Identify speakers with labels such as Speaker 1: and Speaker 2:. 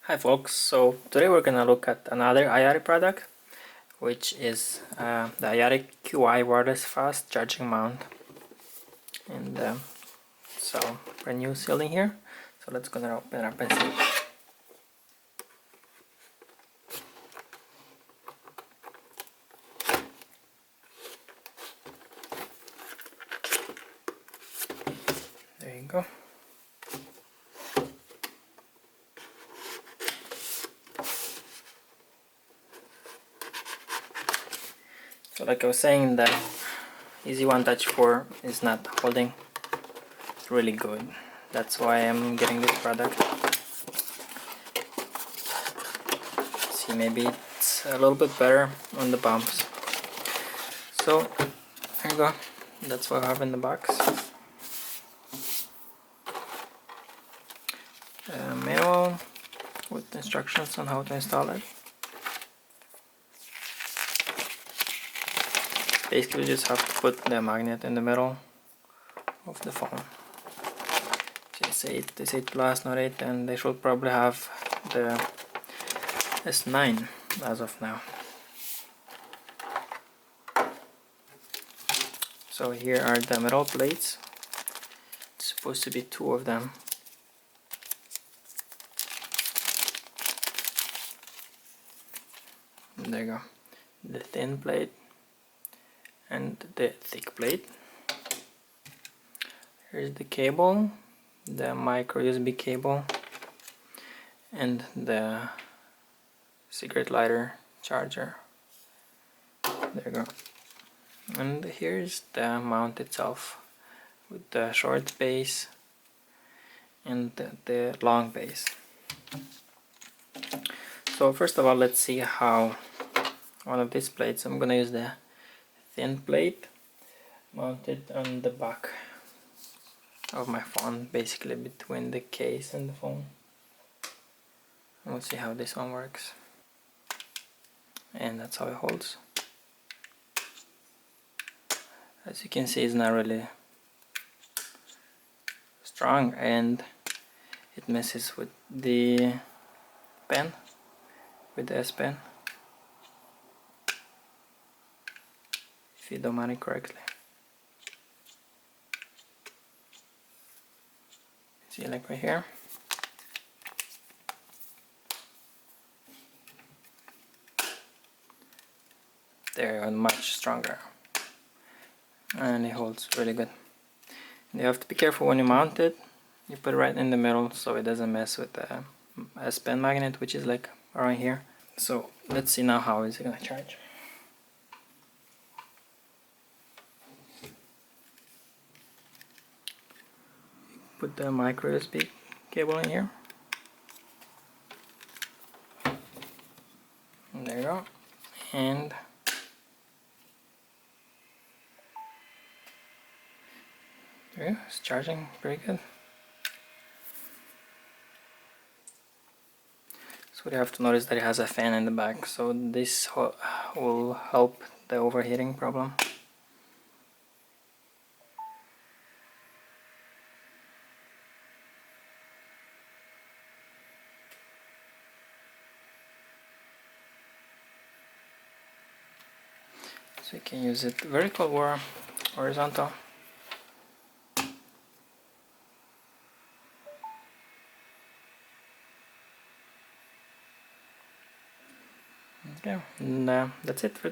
Speaker 1: Hi folks, so today we're gonna look at another IOTTIE product, which is the IOTTIE QI wireless fast charging mount. And so brand new sealing here, so let's gonna open it up and see. There you go. So like I was saying, the Easy One Touch 4 is not holding really good. That's why I'm getting this product. See, maybe it's a little bit better on the bumps. So there you go. That's what I have in the box. A manual with instructions on how to install it. Basically, you just have to put the magnet in the middle of the phone. So it's 8, this 8 Plus, not 8, and they should probably have the S9 as of now. So here are the metal plates. It's supposed to be 2 of them. There you go. The thin plate and the thick plate. Here's the cable, the micro USB cable, and the cigarette lighter charger. There you go. And here's the mount itself with the short base and the long base. So first of all, let's see how one of these plates, I'm gonna use the thin plate mounted on the back of my phone, basically between the case and the phone. And we'll see how this one works. And that's how it holds. As you can see, it's not really strong, and it messes with the pen, with the S Pen, if you don't mount it correctly. See, like right here. They're much stronger, and it holds really good. You have to be careful when you mount it. You put it right in the middle so it doesn't mess with the S Pen magnet, which is like around here. So let's see now how is it gonna charge. Put the micro USB cable in here. And there you go. And there you go. It's charging pretty good. So what you have to notice that it has a fan in the back, so this will help the overheating problem. So you can use it vertical or horizontal. Okay, and that's it for